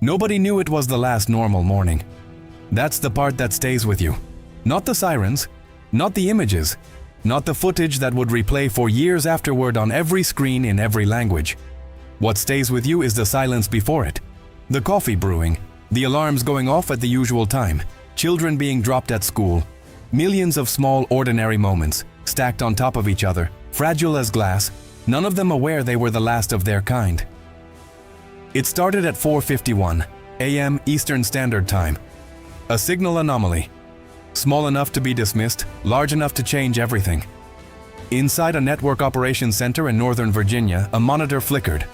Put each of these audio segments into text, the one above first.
Nobody knew it was the last normal morning. That's the part that stays with you. Not the sirens, not the images, not the footage that would replay for years afterward on every screen in every language. What stays with you is the silence before it. The coffee brewing, the alarms going off at the usual time, children being dropped at school, millions of small ordinary moments, stacked on top of each other, fragile as glass, none of them aware they were the last of their kind. It started at 4:51 a.m. Eastern Standard Time. A signal anomaly. Small enough to be dismissed, large enough to change everything. Inside a network operations center in Northern Virginia, a monitor flickered.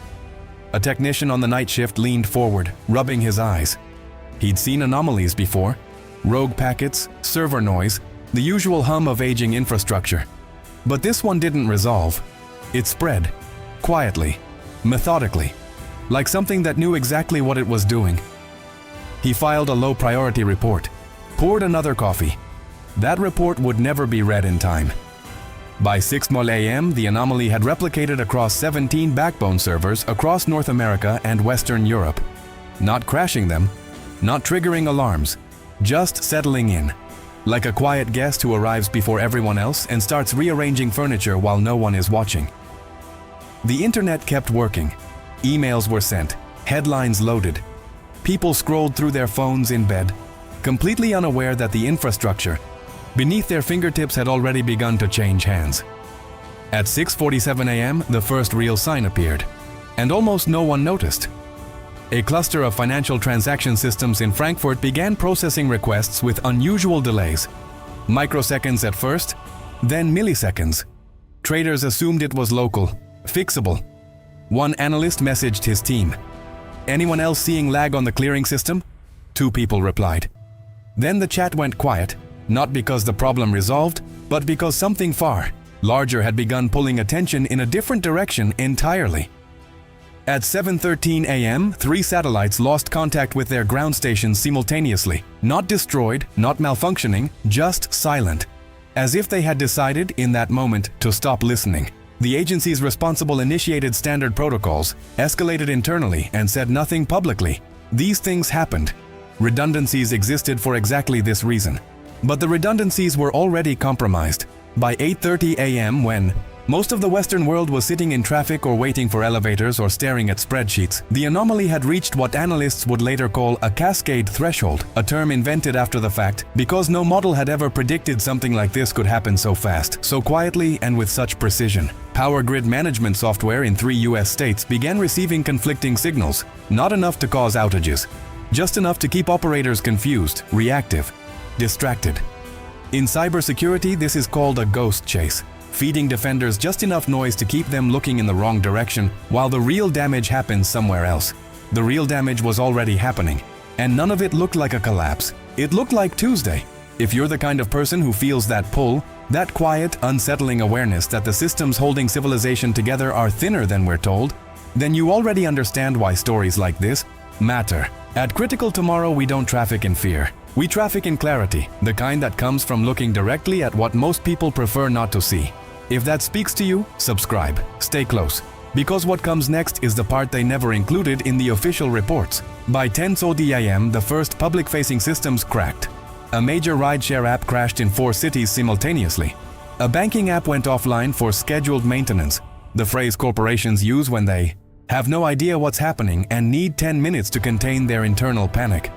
A technician on the night shift leaned forward, rubbing his eyes. He'd seen anomalies before. Rogue packets, server noise, the usual hum of aging infrastructure. But this one didn't resolve. It spread, quietly, methodically, like something that knew exactly what it was doing. He filed a low-priority report, poured another coffee. That report would never be read in time. By 6 a.m., the anomaly had replicated across 17 backbone servers across North America and Western Europe. Not crashing them, not triggering alarms, just settling in, like a quiet guest who arrives before everyone else and starts rearranging furniture while no one is watching. The internet kept working. Emails were sent, headlines loaded. People scrolled through their phones in bed, completely unaware that the infrastructure beneath their fingertips had already begun to change hands. At 6:47 a.m., the first real sign appeared, and almost no one noticed. A cluster of financial transaction systems in Frankfurt began processing requests with unusual delays. Microseconds at first, then milliseconds. Traders assumed it was local, fixable. One analyst messaged his team. "Anyone else seeing lag on the clearing system?" 2 people replied. Then the chat went quiet, not because the problem resolved, but because something far larger had begun pulling attention in a different direction entirely. At 7:13 a.m., 3 satellites lost contact with their ground stations simultaneously. Not destroyed, not malfunctioning, just silent. As if they had decided in that moment to stop listening. The agencies responsible initiated standard protocols, escalated internally, and said nothing publicly. These things happened. Redundancies existed for exactly this reason. But the redundancies were already compromised. By 8:30 a.m., when most of the Western world was sitting in traffic or waiting for elevators or staring at spreadsheets, the anomaly had reached what analysts would later call a cascade threshold, a term invented after the fact because no model had ever predicted something like this could happen so fast, so quietly, and with such precision. Power grid management software in 3 US states began receiving conflicting signals, not enough to cause outages, just enough to keep operators confused, reactive, distracted. In cybersecurity, this is called a ghost chase, feeding defenders just enough noise to keep them looking in the wrong direction while the real damage happens somewhere else. The real damage was already happening, and none of it looked like a collapse. It looked like Tuesday. If you're the kind of person who feels that pull, that quiet, unsettling awareness that the systems holding civilization together are thinner than we're told, then you already understand why stories like this matter. At Critical Tomorrow, we don't traffic in fear. We traffic in clarity, the kind that comes from looking directly at what most people prefer not to see. If that speaks to you, subscribe, stay close, because what comes next is the part they never included in the official reports. By 10:30 a.m., the first public-facing systems cracked. A major rideshare app crashed in 4 cities simultaneously. A banking app went offline for scheduled maintenance, the phrase corporations use when they have no idea what's happening and need 10 minutes to contain their internal panic.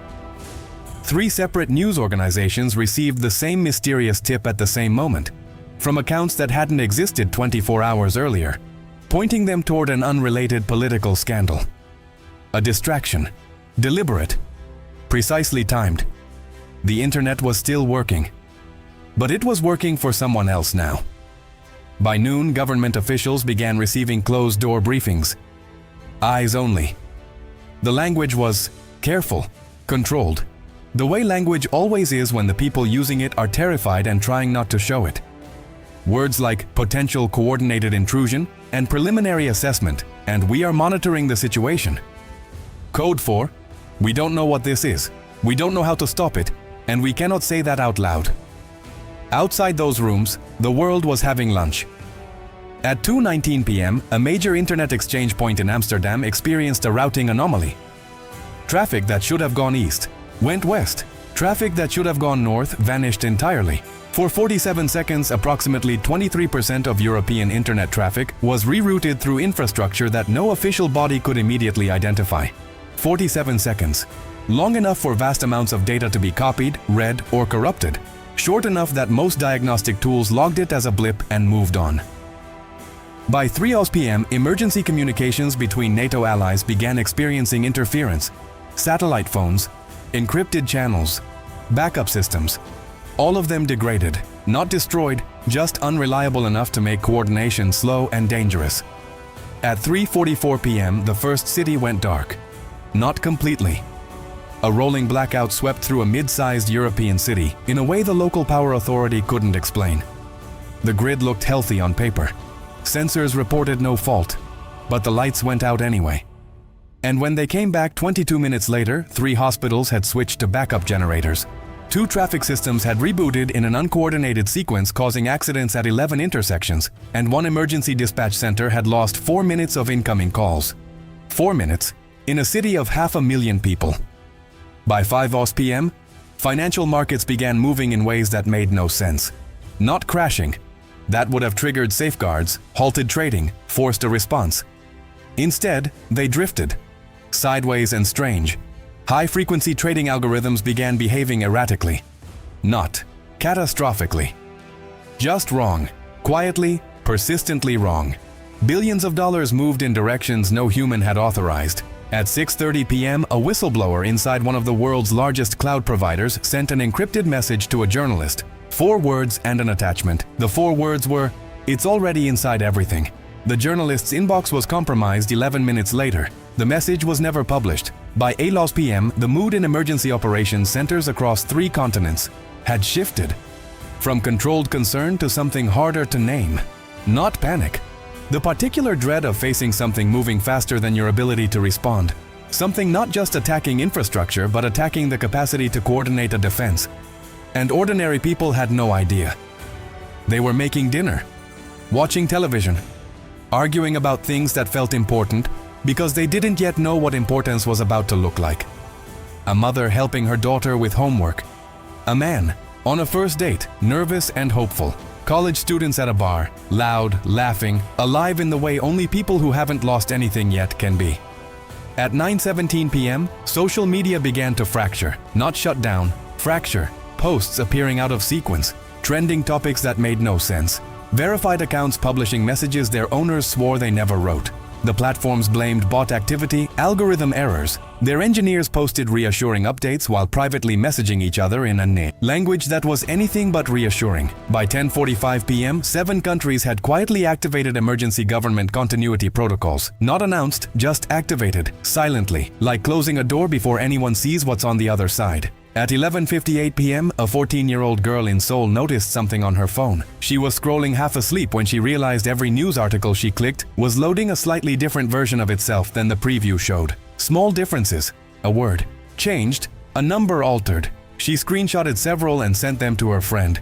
3 separate news organizations received the same mysterious tip at the same moment, from accounts that hadn't existed 24 hours earlier, pointing them toward an unrelated political scandal. A distraction, deliberate, precisely timed. The internet was still working, but it was working for someone else now. By noon, government officials began receiving closed-door briefings. Eyes only. The language was careful, controlled. The way language always is when the people using it are terrified and trying not to show it. Words like potential coordinated intrusion and preliminary assessment, and we are monitoring the situation. Code for, we don't know what this is, we don't know how to stop it, and we cannot say that out loud. Outside those rooms, the world was having lunch. At 2:19 p.m., a major internet exchange point in Amsterdam experienced a routing anomaly. Traffic that should have gone east went west. Traffic that should have gone north vanished entirely. For 47 seconds, approximately 23% of European internet traffic was rerouted through infrastructure that no official body could immediately identify. 47 seconds. Long enough for vast amounts of data to be copied, read, or corrupted. Short enough that most diagnostic tools logged it as a blip and moved on. By 3 p.m., emergency communications between NATO allies began experiencing interference. Satellite phones, encrypted channels, backup systems. All of them degraded, not destroyed, just unreliable enough to make coordination slow and dangerous. At 3:44 p.m., the first city went dark. Not completely. A rolling blackout swept through a mid-sized European city in a way the local power authority couldn't explain. The grid looked healthy on paper. Sensors reported no fault, but the lights went out anyway. And when they came back 22 minutes later, 3 hospitals had switched to backup generators. 2 traffic systems had rebooted in an uncoordinated sequence, causing accidents at 11 intersections, and 1 emergency dispatch center had lost 4 minutes of incoming calls. 4 minutes in a city of 500,000 people. By 5 p.m., financial markets began moving in ways that made no sense. Not crashing. That would have triggered safeguards, halted trading, forced a response. Instead, they drifted. Sideways and strange. High-frequency trading algorithms began behaving erratically. Not catastrophically. Just wrong. Quietly, persistently wrong. Billions of dollars moved in directions no human had authorized. At 6:30 p.m., a whistleblower inside one of the world's largest cloud providers sent an encrypted message to a journalist. 4 words and an attachment. The 4 words were, "It's already inside everything." The journalist's inbox was compromised 11 minutes later. The message was never published. By 8 p.m., the mood in emergency operations centers across 3 continents had shifted from controlled concern to something harder to name. Not panic. The particular dread of facing something moving faster than your ability to respond. Something not just attacking infrastructure, but attacking the capacity to coordinate a defense. And ordinary people had no idea. They were making dinner, watching television, arguing about things that felt important because they didn't yet know what importance was about to look like. A mother helping her daughter with homework. A man on a first date, nervous and hopeful. College students at a bar, loud, laughing, alive in the way only people who haven't lost anything yet can be. At 9:17 p.m., social media began to fracture, not shut down, fracture. Posts appearing out of sequence, trending topics that made no sense. Verified accounts publishing messages their owners swore they never wrote. The platforms blamed bot activity, algorithm errors. Their engineers posted reassuring updates while privately messaging each other in a language that was anything but reassuring. By 10:45 p.m., 7 countries had quietly activated emergency government continuity protocols. Not announced, just activated, silently, like closing a door before anyone sees what's on the other side. At 11:58 p.m., a 14-year-old girl in Seoul noticed something on her phone. She was scrolling half asleep when she realized every news article she clicked was loading a slightly different version of itself than the preview showed. Small differences. A word changed, a number altered. She screenshotted several and sent them to her friend.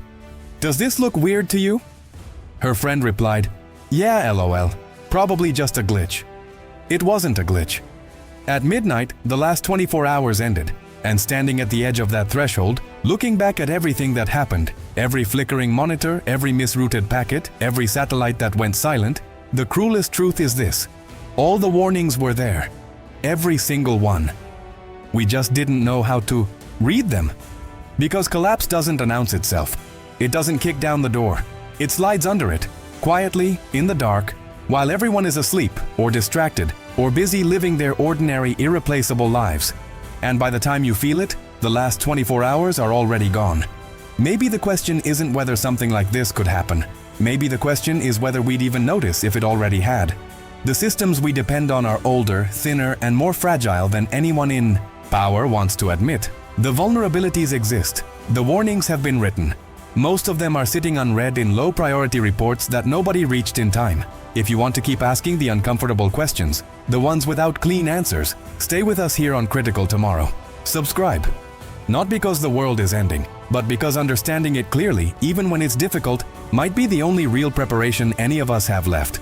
"Does this look weird to you?" Her friend replied, "Yeah, LOL. Probably just a glitch." It wasn't a glitch. At midnight, the last 24 hours ended. And standing at the edge of that threshold, looking back at everything that happened, every flickering monitor, every misrouted packet, every satellite that went silent, the cruelest truth is this: all the warnings were there. Every single one. We just didn't know how to read them. Because collapse doesn't announce itself. It doesn't kick down the door. It slides under it, quietly, in the dark, while everyone is asleep, or distracted, or busy living their ordinary, irreplaceable lives. And by the time you feel it, the last 24 hours are already gone. Maybe the question isn't whether something like this could happen. Maybe the question is whether we'd even notice if it already had. The systems we depend on are older, thinner, and more fragile than anyone in power wants to admit. The vulnerabilities exist. The warnings have been written. Most of them are sitting unread in low-priority reports that nobody reached in time. If you want to keep asking the uncomfortable questions, the ones without clean answers, stay with us here on Critical tomorrow. Subscribe. Not because the world is ending, but because understanding it clearly, even when it's difficult, might be the only real preparation any of us have left.